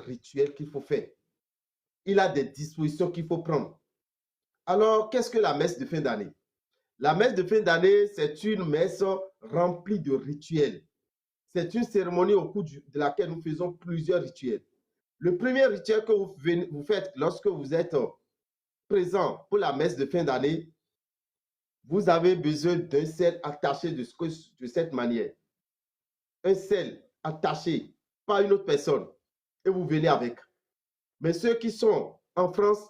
rituels qu'il faut faire. Il a des dispositions qu'il faut prendre. Alors, qu'est-ce que la messe de fin d'année? La messe de fin d'année, c'est une messe remplie de rituels. C'est une cérémonie au cours de laquelle nous faisons plusieurs rituels. Le premier rituel que vous faites lorsque vous êtes présent pour la messe de fin d'année, vous avez besoin d'un sel attaché de cette manière. Un sel attaché par une autre personne et vous venez avec. Mais ceux qui sont en France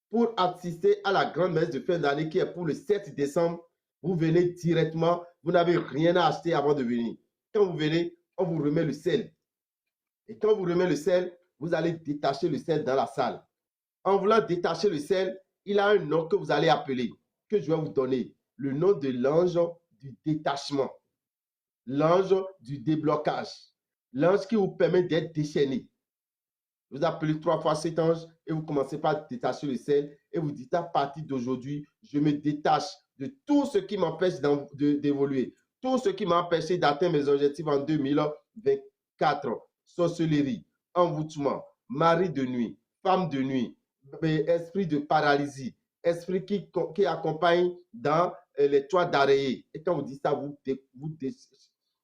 pour assister à la grande messe de fin d'année qui est pour le 7 décembre, vous venez directement, vous n'avez rien à acheter avant de venir. Quand vous venez, on vous remet le sel. Et quand vous remet le sel, vous allez détacher le sel dans la salle. En voulant détacher le sel, il a un nom que vous allez appeler, que je vais vous donner. Le nom de l'ange du détachement, l'ange du déblocage, l'ange qui vous permet d'être déchaîné. Vous appelez 3 fois cet ange et vous commencez par détacher le sel et vous dites à partir d'aujourd'hui, je me détache de tout ce qui m'empêche d'évoluer, tout ce qui m'a empêché d'atteindre mes objectifs en 2024. Sorcellerie, envoûtement, mari de nuit, femme de nuit, esprit de paralysie, esprit qui accompagne dans les toits d'araignée. Et quand vous dites ça,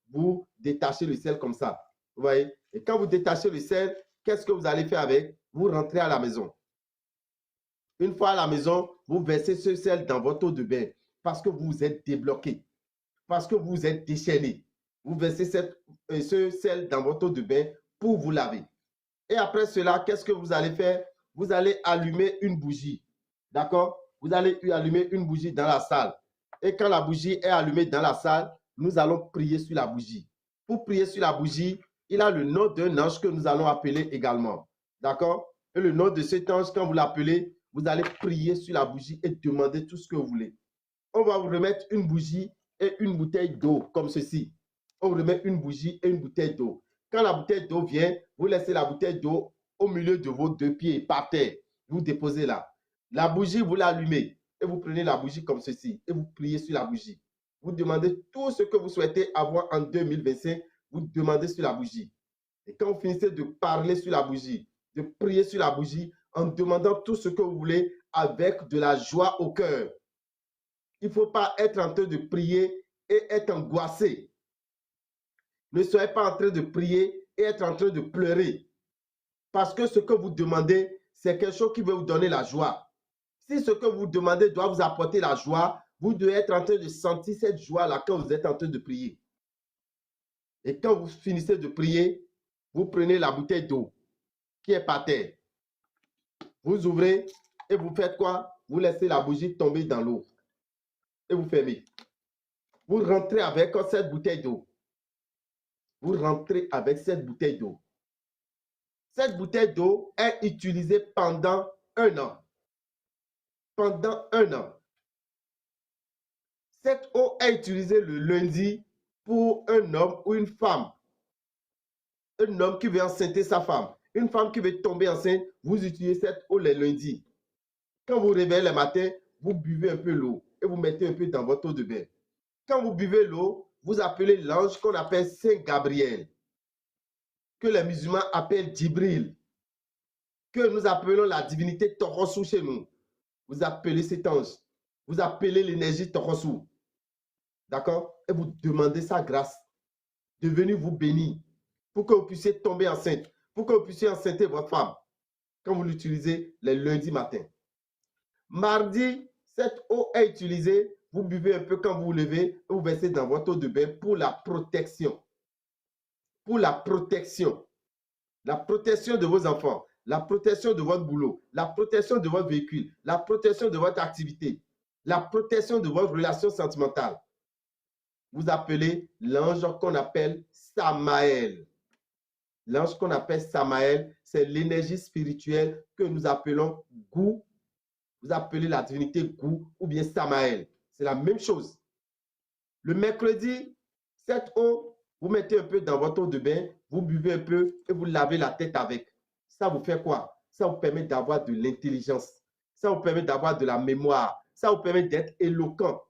vous détachez le sel comme ça. Vous voyez? Et quand vous détachez le sel, qu'est-ce que vous allez faire avec? Vous rentrez à la maison. Une fois à la maison, vous versez ce sel dans votre eau de bain parce que vous êtes débloqué, parce que vous êtes déchaîné. Vous versez ce sel dans votre eau de bain pour vous laver. Et après cela, qu'est-ce que vous allez faire? Vous allez allumer une bougie. D'accord? Vous allez allumer une bougie dans la salle. Et quand la bougie est allumée dans la salle, nous allons prier sur la bougie. Pour prier sur la bougie, il a le nom d'un ange que nous allons appeler également. D'accord? Et le nom de cet ange, quand vous l'appelez, vous allez prier sur la bougie et demander tout ce que vous voulez. On va vous remettre une bougie et une bouteille d'eau, comme ceci. On vous remet une bougie et une bouteille d'eau. Quand la bouteille d'eau vient, vous laissez la bouteille d'eau au milieu de vos 2 pieds, par terre. Vous déposez là. La bougie, vous l'allumez et vous prenez la bougie comme ceci et vous priez sur la bougie. Vous demandez tout ce que vous souhaitez avoir en 2025. Vous demandez sur la bougie. Et quand vous finissez de parler sur la bougie, de prier sur la bougie, en demandant tout ce que vous voulez avec de la joie au cœur. Il ne faut pas être en train de prier et être angoissé. Ne soyez pas en train de prier et être en train de pleurer. Parce que ce que vous demandez, c'est quelque chose qui va vous donner la joie. Si ce que vous demandez doit vous apporter la joie, vous devez être en train de sentir cette joie-là quand vous êtes en train de prier. Et quand vous finissez de prier, vous prenez la bouteille d'eau qui est par terre. Vous ouvrez et vous faites quoi? Vous laissez la bougie tomber dans l'eau. Et vous fermez. Vous rentrez avec cette bouteille d'eau. Vous rentrez avec cette bouteille d'eau. Cette bouteille d'eau est utilisée pendant 1 an. Pendant 1 an. Cette eau est utilisée le lundi pour un homme ou une femme. Un homme qui veut enceinter sa femme. Une femme qui veut tomber enceinte, vous utilisez cette eau les lundis. Quand vous réveillez le matin, vous buvez un peu l'eau et vous mettez un peu dans votre eau de bain. Quand vous buvez l'eau, vous appelez l'ange qu'on appelle Saint Gabriel, que les musulmans appellent Djibril, que nous appelons la divinité Torossou chez nous. Vous appelez cet ange, vous appelez l'énergie Torossou. D'accord? Et vous demandez sa grâce de venir vous bénir pour que vous puissiez tomber enceinte, pour que vous puissiez enceinter votre femme quand vous l'utilisez les lundis matins. Mardi, cette eau est utilisée, vous buvez un peu quand vous vous levez et vous versez dans votre eau de bain pour la protection. Pour la protection. La protection de vos enfants, la protection de votre boulot, la protection de votre véhicule, la protection de votre activité, la protection de votre relation sentimentale. Vous appelez l'ange qu'on appelle Samaël. L'ange qu'on appelle Samaël, c'est l'énergie spirituelle que nous appelons Gou. Vous appelez la divinité Gou ou bien Samaël. C'est la même chose. Le mercredi, cette eau, vous mettez un peu dans votre eau de bain, vous buvez un peu et vous lavez la tête avec. Ça vous fait quoi? Ça vous permet d'avoir de l'intelligence. Ça vous permet d'avoir de la mémoire. Ça vous permet d'être éloquent.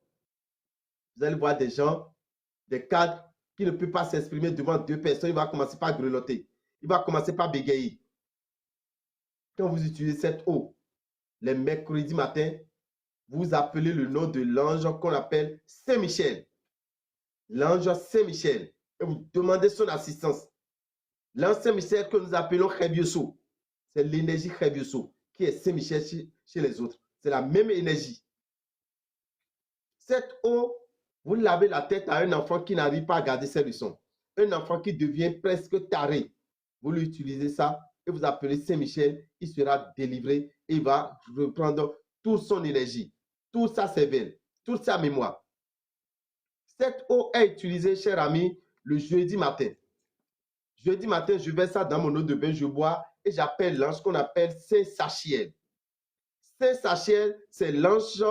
Vous allez voir des gens, des cadres qui ne peuvent pas s'exprimer devant 2 personnes. Il va commencer par grelotter. Il va commencer par bégayer. Quand vous utilisez cette eau, les mercredis matins, vous appelez le nom de l'ange qu'on appelle Saint-Michel. L'ange Saint-Michel. Et vous demandez son assistance. L'ange Saint-Michel que nous appelons Khebioso, c'est l'énergie Khebioso qui est Saint-Michel chez les autres. C'est la même énergie. Cette eau, vous lavez la tête à un enfant qui n'arrive pas à garder ses leçons. Un enfant qui devient presque taré. Vous lui utilisez ça et vous appelez Saint-Michel, il sera délivré et il va reprendre toute son énergie, toute sa cervelle, toute sa mémoire. Cette eau est utilisée, cher ami, le jeudi matin. Jeudi matin, je vais ça dans mon eau de bain, je bois et j'appelle l'ange qu'on appelle Saint-Sachiel. Saint-Sachiel, c'est l'ange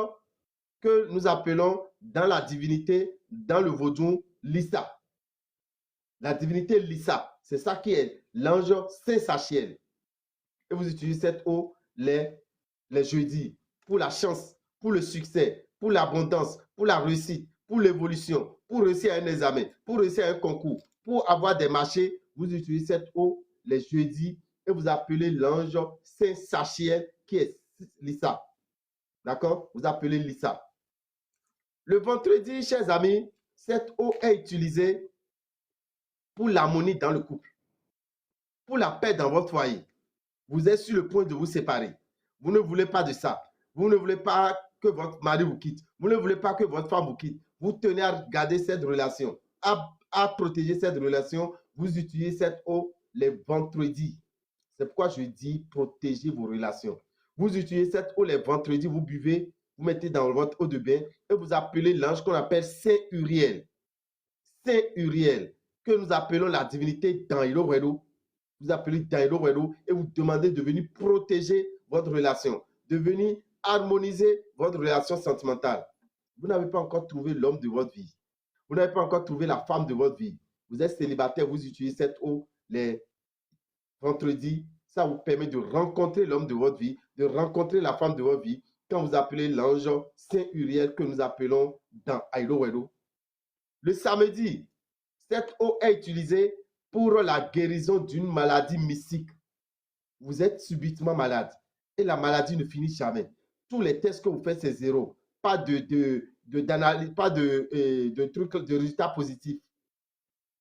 que nous appelons dans la divinité, dans le vaudou, Lissa. La divinité Lissa, c'est ça qui est l'ange Saint-Sachiel. Et vous utilisez cette eau les jeudis pour la chance, pour le succès, pour l'abondance, pour la réussite, pour l'évolution, pour réussir à un examen, pour réussir à un concours, pour avoir des marchés. Vous utilisez cette eau les jeudis et vous appelez l'ange Saint-Sachiel qui est Lissa. D'accord? Vous appelez Lissa. Le vendredi, chers amis, cette eau est utilisée pour l'harmonie dans le couple, pour la paix dans votre foyer. Vous êtes sur le point de vous séparer. Vous ne voulez pas de ça. Vous ne voulez pas que votre mari vous quitte. Vous ne voulez pas que votre femme vous quitte. Vous tenez à garder cette relation, à protéger cette relation. Vous utilisez cette eau les vendredis. C'est pourquoi je dis protéger vos relations. Vous utilisez cette eau les vendredis, vous buvez, vous mettez dans votre eau de bain et vous appelez l'ange qu'on appelle Saint Uriel. Saint Uriel, que nous appelons la divinité Daïlo Wedo. Vous appelez Daïlo Wedo et vous demandez de venir protéger votre relation, de venir harmoniser votre relation sentimentale. Vous n'avez pas encore trouvé l'homme de votre vie. Vous n'avez pas encore trouvé la femme de votre vie. Vous êtes célibataire, vous utilisez cette eau les vendredis. Ça vous permet de rencontrer l'homme de votre vie, de rencontrer la femme de votre vie. Quand vous appelez l'ange Saint Uriel que nous appelons dans Aïlo Wedo. Le samedi, cette eau est utilisée pour la guérison d'une maladie mystique. Vous êtes subitement malade et la maladie ne finit jamais. Tous les tests que vous faites, c'est zéro. Pas d'analyse, pas de trucs, de résultats positifs.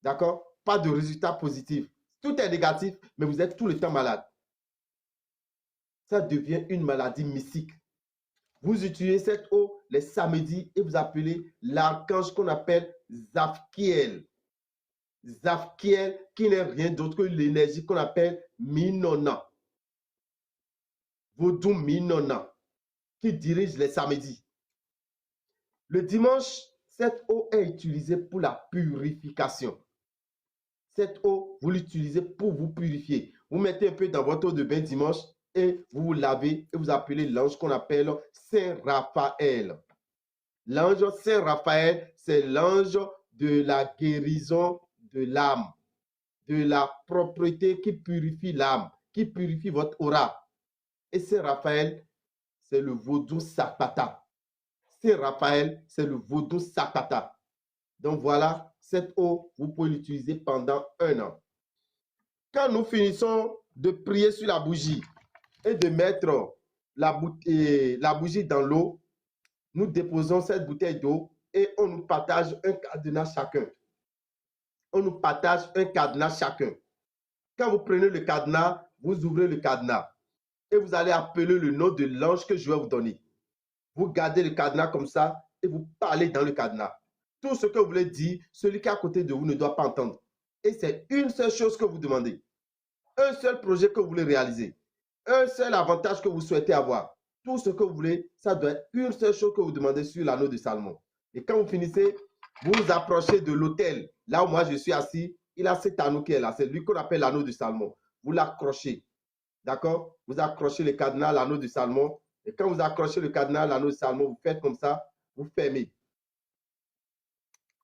D'accord? Pas de résultats positifs. Tout est négatif, mais vous êtes tout le temps malade. Ça devient une maladie mystique. Vous utilisez cette eau les samedis et vous appelez l'archange qu'on appelle Zafkiel. Zafkiel qui n'est rien d'autre que l'énergie qu'on appelle Minona. Vodou Minona qui dirige les samedis. Le dimanche, cette eau est utilisée pour la purification. Cette eau, vous l'utilisez pour vous purifier. Vous mettez un peu dans votre eau de bain dimanche et vous vous lavez et vous appelez l'ange qu'on appelle Saint Raphaël. L'ange Saint Raphaël, c'est l'ange de la guérison de l'âme, de la propreté qui purifie l'âme, qui purifie votre aura. Et Saint Raphaël, c'est le vaudou Sapata. Saint Raphaël, c'est le vaudou Sapata. Donc voilà, cette eau, vous pouvez l'utiliser pendant 1 an. Quand nous finissons de prier sur la bougie et de mettre la bougie dans l'eau, nous déposons cette bouteille d'eau et on nous partage un cadenas chacun. On nous partage un cadenas chacun. Quand vous prenez le cadenas, vous ouvrez le cadenas et vous allez appeler le nom de l'ange que je vais vous donner. Vous gardez le cadenas comme ça et vous parlez dans le cadenas. Tout ce que vous voulez dire, celui qui est à côté de vous ne doit pas entendre. Et c'est une seule chose que vous demandez. Un seul projet que vous voulez réaliser. Un seul avantage que vous souhaitez avoir. Tout ce que vous voulez, ça doit être une seule chose que vous demandez sur l'anneau de Salomon. Et quand vous finissez, vous vous approchez de l'autel. Là où moi je suis assis, il a cet anneau qui est là. C'est lui qu'on appelle l'anneau de Salomon. Vous l'accrochez. D'accord? Vous accrochez le cadenas, l'anneau de Salomon. Et quand vous accrochez le cadenas, l'anneau de Salomon, vous faites comme ça, vous fermez.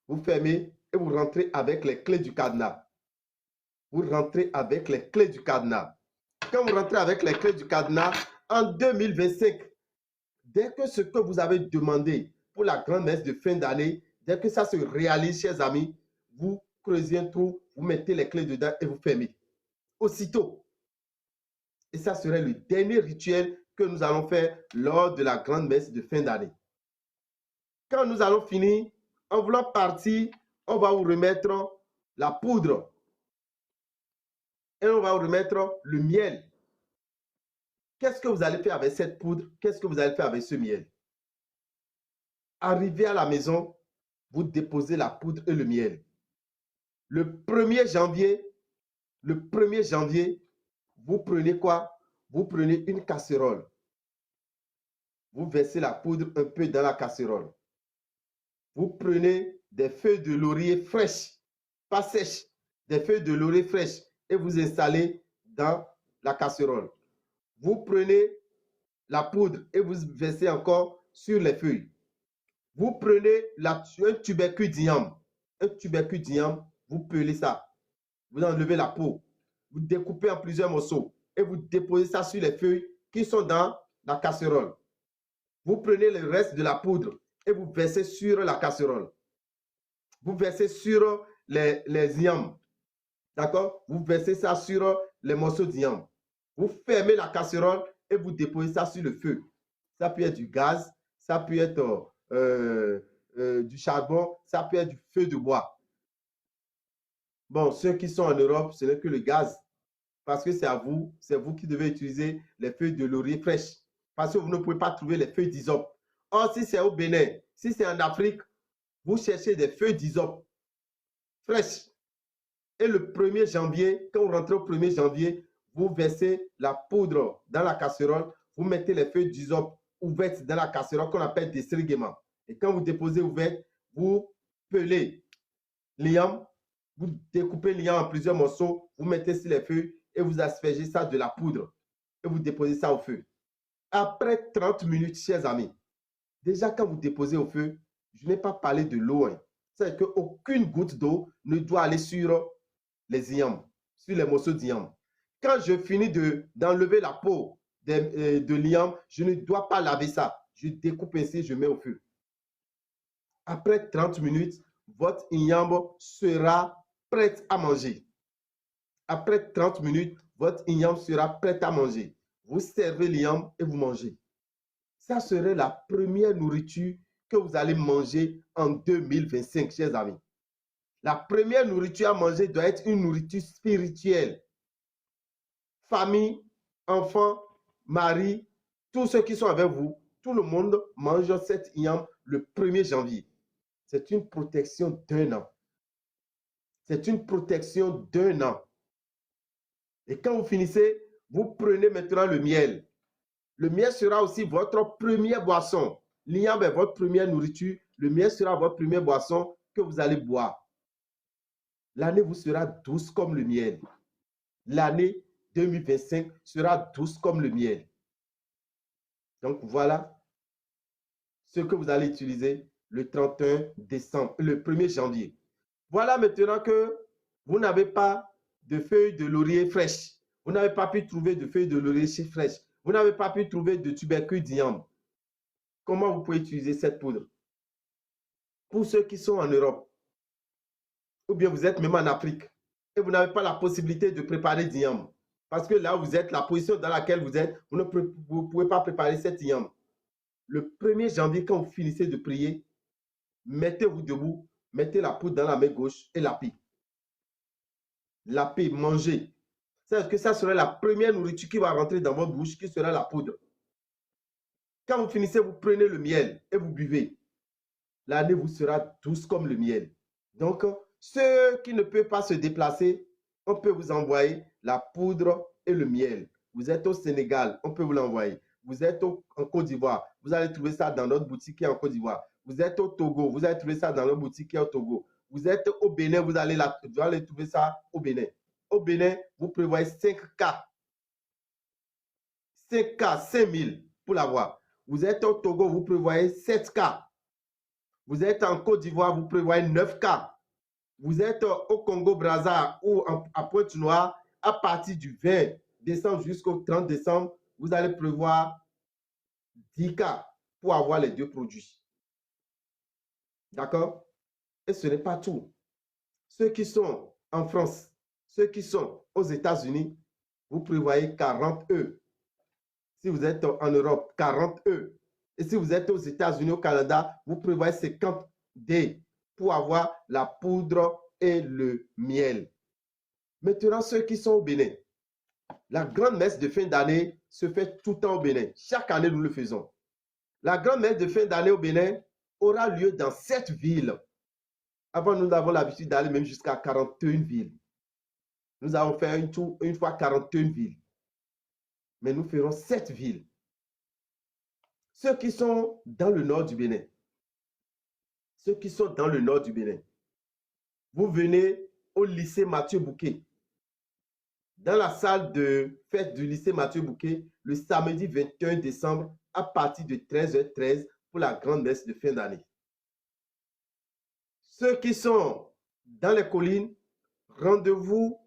Vous fermez et vous rentrez avec les clés du cadenas. Vous rentrez avec les clés du cadenas. Quand vous rentrez avec les clés du cadenas, en 2025, dès que ce que vous avez demandé pour la grande messe de fin d'année, dès que ça se réalise, chers amis, vous creusez un trou, vous mettez les clés dedans et vous fermez. Aussitôt. Et ça serait le dernier rituel que nous allons faire lors de la grande messe de fin d'année. Quand nous allons finir, en voulant partir, on va vous remettre la poudre. Et on va vous remettre le miel. Qu'est-ce que vous allez faire avec cette poudre? Qu'est-ce que vous allez faire avec ce miel? Arrivé à la maison, vous déposez la poudre et le miel. Le 1er janvier, vous prenez quoi? Vous prenez une casserole. Vous versez la poudre un peu dans la casserole. Vous prenez des feuilles de laurier fraîches, pas sèches, des feuilles de laurier fraîches et vous installez dans la casserole. Vous prenez la poudre et vous versez encore sur les feuilles. Vous prenez un tubercule d'igname. Un tubercule d'igname, vous pelez ça. Vous enlevez la peau. Vous découpez en plusieurs morceaux et vous déposez ça sur les feuilles qui sont dans la casserole. Vous prenez le reste de la poudre et vous versez sur la casserole. Vous versez sur les ignames. D'accord? Vous versez ça sur les morceaux d'igname. Vous fermez la casserole et vous déposez ça sur le feu. Ça peut être du gaz, ça peut être du charbon, ça peut être du feu de bois. Bon, ceux qui sont en Europe, ce n'est que le gaz. Parce que c'est vous qui devez utiliser les feuilles de laurier fraîches. Parce que vous ne pouvez pas trouver les feuilles d'hysope. Or, si c'est au Bénin, si c'est en Afrique, vous cherchez des feuilles d'hysope fraîches. Et le 1er janvier, quand vous rentrez au 1er janvier, vous versez la poudre dans la casserole, vous mettez les feuilles d'hysope ouvertes dans la casserole qu'on appelle des sérigéments. Et quand vous déposez ouvert, vous pelez l'igname, vous découpez l'igname en plusieurs morceaux, vous mettez sur les feuilles et vous aspergez ça de la poudre et vous déposez ça au feu. Après 30 minutes, chers amis, déjà quand vous déposez au feu, je n'ai pas parlé de l'eau. Hein. C'est qu'aucune goutte d'eau ne doit aller sur les ignames, sur les morceaux d'igname. Quand je finis d'enlever la peau de l'igname, je ne dois pas laver ça. Je découpe ainsi, je mets au feu. Après 30 minutes, votre igname sera prête à manger. Après 30 minutes, votre igname sera prête à manger. Vous servez l'igname et vous mangez. Ça serait la première nourriture que vous allez manger en 2025, chers amis. La première nourriture à manger doit être une nourriture spirituelle. Famille, enfants, mari, tous ceux qui sont avec vous, tout le monde mange cette igname le 1er janvier. C'est une protection d'1 an. C'est une protection d'1 an. Et quand vous finissez, vous prenez maintenant le miel. Le miel sera aussi votre première boisson. L'igname est votre première nourriture. Le miel sera votre première boisson que vous allez boire. L'année vous sera douce comme le miel. L'année 2025 sera douce comme le miel. Donc voilà ce que vous allez utiliser le 31 décembre, le 1er janvier. Voilà maintenant que vous n'avez pas de feuilles de laurier fraîches. Vous n'avez pas pu trouver de feuilles de laurier fraîches. Vous n'avez pas pu trouver de tubercule d'igname. Comment vous pouvez utiliser cette poudre? Pour ceux qui sont en Europe, ou bien vous êtes même en Afrique, et vous n'avez pas la possibilité de préparer d'igname. Parce que là où vous êtes, la position dans laquelle vous êtes, vous ne pouvez pas préparer cette igname. Le 1er janvier, quand vous finissez de prier, mettez-vous debout, mettez la poudre dans la main gauche et lapez. Lapez, mangez. C'est que ça serait la première nourriture qui va rentrer dans votre bouche, qui sera la poudre. Quand vous finissez, vous prenez le miel et vous buvez. L'année vous sera douce comme le miel. Donc, ceux qui ne peuvent pas se déplacer, on peut vous envoyer la poudre et le miel. Vous êtes au Sénégal, on peut vous l'envoyer. Vous êtes en Côte d'Ivoire, vous allez trouver ça dans notre boutique qui est en Côte d'Ivoire. Vous êtes au Togo, vous allez trouver ça dans notre boutique qui est au Togo. Vous êtes au Bénin, vous allez trouver ça au Bénin. Au Bénin, vous prévoyez 5K. 5K, 5000 pour l'avoir. Vous êtes au Togo, vous prévoyez 7K. Vous êtes en Côte d'Ivoire, vous prévoyez 9K. Vous êtes au Congo-Brazza ou à Pointe-Noire, à partir du 20 décembre jusqu'au 30 décembre, vous allez prévoir 10K pour avoir les deux produits. D'accord? Et ce n'est pas tout. Ceux qui sont en France, ceux qui sont aux États-Unis, vous prévoyez 40 œufs. Si vous êtes en Europe, 40 œufs. Et si vous êtes aux États-Unis, au Canada, vous prévoyez 50 dés pour avoir la poudre et le miel. Maintenant, ceux qui sont au Bénin, la grande messe de fin d'année se fait tout le temps au Bénin. Chaque année, nous le faisons. La grande messe de fin d'année au Bénin aura lieu dans 7 villes. Avant, nous avons l'habitude d'aller même jusqu'à 41 villes. Nous avons fait une fois 41 villes. Mais nous ferons 7 villes. Ceux qui sont dans le nord du Bénin, vous venez au lycée Mathieu Bouquet. Dans la salle de fête du lycée Mathieu Bouquet, le samedi 21 décembre, à partir de 13h13 pour la grande messe de fin d'année. Ceux qui sont dans les collines, rendez-vous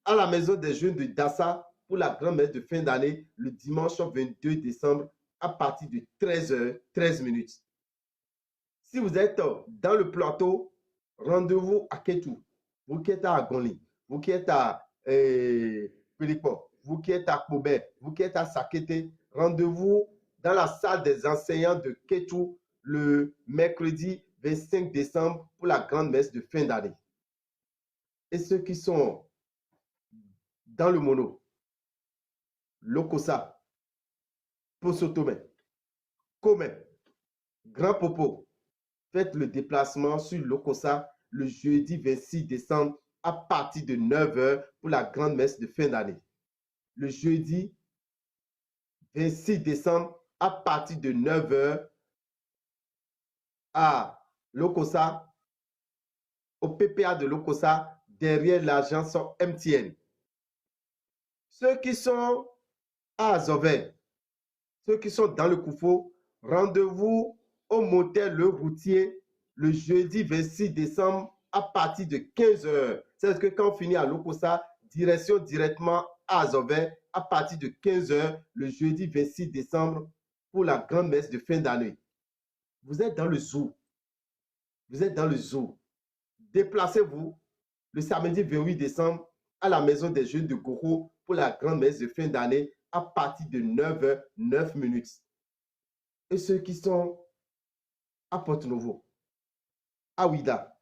à la maison des jeunes de Dassa pour la grande messe de fin d'année le dimanche 22 décembre à partir de 13h13. Si vous êtes dans le plateau, rendez-vous à Kétou. Vous qui êtes à Agoni, vous qui êtes à Pélipo, vous qui êtes à Kobé, vous qui êtes à Sakete, rendez-vous dans la salle des enseignants de Kétou le mercredi 25 décembre pour la grande messe de fin d'année. Et ceux qui sont dans le Mono, Lokosa, Posotome, Kome, Grand Popo, faites le déplacement sur Lokosa le jeudi 26 décembre à partir de 9h pour la grande messe de fin d'année. Le jeudi 26 décembre à partir de 9h à Lokosa, au PPA de Lokosa, derrière l'agence MTN. Ceux qui sont à Azové, ceux qui sont dans le Koufo, rendez-vous au motel Le Routier le jeudi 26 décembre à partir de 15h. C'est que quand on finit à Lokosa, direction directement à Azové à partir de 15h le jeudi 26 décembre pour la grande messe de fin d'année. Vous êtes dans le zoo. Vous êtes dans le zoo. Déplacez-vous le samedi 28 décembre à la maison des jeunes de Goro pour la grande messe de fin d'année à partir de 9h09. Et ceux qui sont à Porto-Novo, à Ouida,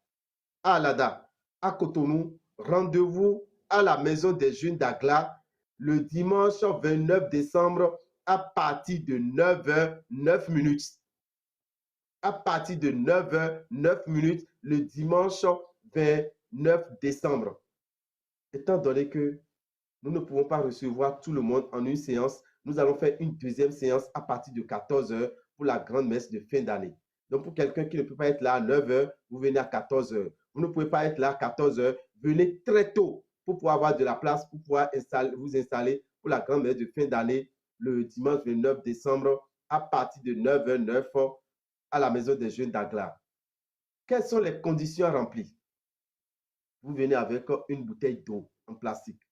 à Alada, à Cotonou, rendez-vous à la maison des jeunes d'Agla le dimanche 29 décembre à partir de 9h09. À partir de 9h09 le dimanche 29 décembre. Étant donné que nous ne pouvons pas recevoir tout le monde en une séance, nous allons faire une deuxième séance à partir de 14h pour la grande messe de fin d'année. Donc, pour quelqu'un qui ne peut pas être là à 9h, vous venez à 14h. Vous ne pouvez pas être là à 14h, venez très tôt pour pouvoir avoir de la place, pour pouvoir vous installer pour la grande messe de fin d'année le dimanche 29 décembre à partir de 9h09 à la maison des jeunes d'Agla. Quelles sont les conditions remplies? Vous venez avec une bouteille d'eau en plastique.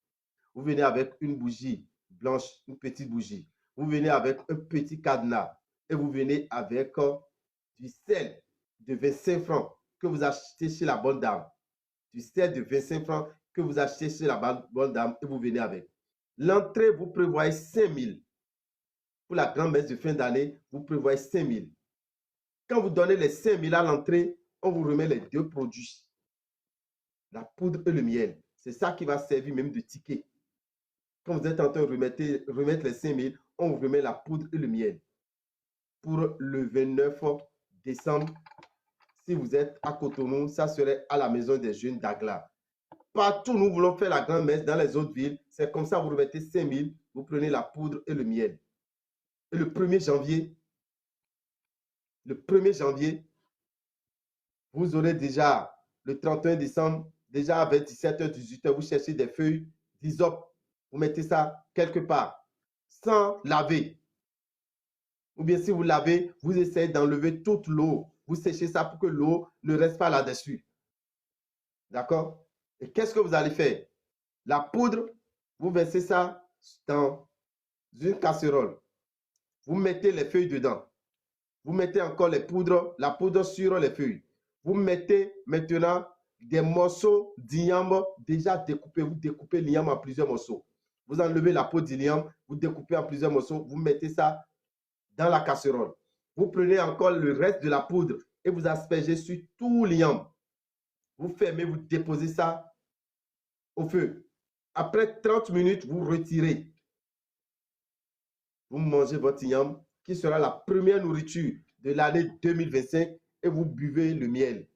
Vous venez avec une bougie blanche, une petite bougie. Vous venez avec un petit cadenas et vous venez avec du sel de 25 francs que vous achetez chez la bonne dame. Du sel de 25 francs que vous achetez chez la bonne dame et vous venez avec. L'entrée, vous prévoyez 5 000. Pour la grande messe de fin d'année, vous prévoyez 5 000. Quand vous donnez les 5 000 à l'entrée, on vous remet les deux produits. La poudre et le miel. C'est ça qui va servir même de ticket. Quand vous êtes en train de remettre les 5 000, on vous remet la poudre et le miel. Pour le 29 décembre, si vous êtes à Cotonou, ça serait à la maison des jeunes d'Agla. Partout, nous voulons faire la grande messe dans les autres villes. C'est comme ça, vous remettez 5 000, vous prenez la poudre et le miel. Et le 1er janvier, vous aurez déjà le 31 décembre, déjà à 17h, 18h, vous cherchez des feuilles d'hysope. Vous mettez ça quelque part, sans laver. Ou bien si vous lavez, vous essayez d'enlever toute l'eau. Vous séchez ça pour que l'eau ne reste pas là-dessus. D'accord? Et qu'est-ce que vous allez faire? La poudre, vous versez ça dans une casserole. Vous mettez les feuilles dedans. Vous mettez encore la poudre sur les feuilles. Vous mettez maintenant des morceaux d'igname déjà découpés. Vous découpez l'igname en plusieurs morceaux. Vous enlevez la peau d'ilium, vous découpez en plusieurs morceaux, vous mettez ça dans la casserole. Vous prenez encore le reste de la poudre et vous aspergez sur tout l'iam. Vous fermez, vous déposez ça au feu. Après 30 minutes, vous retirez. Vous mangez votre yam qui sera la première nourriture de l'année 2025 et vous buvez le miel.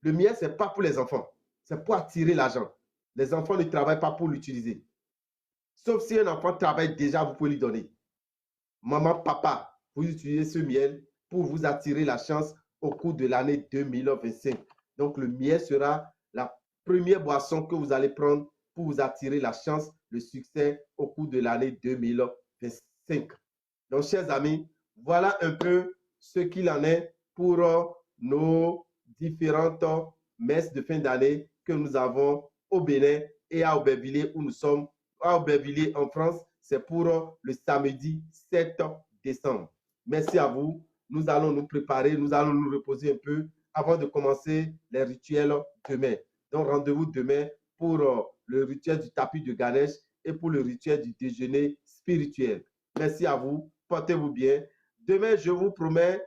Le miel, ce n'est pas pour les enfants. C'est pour attirer l'argent. Les enfants ne travaillent pas pour l'utiliser. Sauf si un enfant travaille déjà, vous pouvez lui donner. Maman, papa, vous utilisez ce miel pour vous attirer la chance au cours de l'année 2025. Donc, le miel sera la première boisson que vous allez prendre pour vous attirer la chance, le succès au cours de l'année 2025. Donc, chers amis, voilà un peu ce qu'il en est pour nos différentes messes de fin d'année que nous avons au Bénin et à Aubervilliers où nous sommes. À Aubervilliers en France, c'est pour le samedi 7 décembre. Merci à vous. Nous allons nous préparer, nous allons nous reposer un peu avant de commencer les rituels demain. Donc, rendez-vous demain pour le rituel du tapis de Ganesh et pour le rituel du déjeuner spirituel. Merci à vous. Portez-vous bien. Demain, je vous promets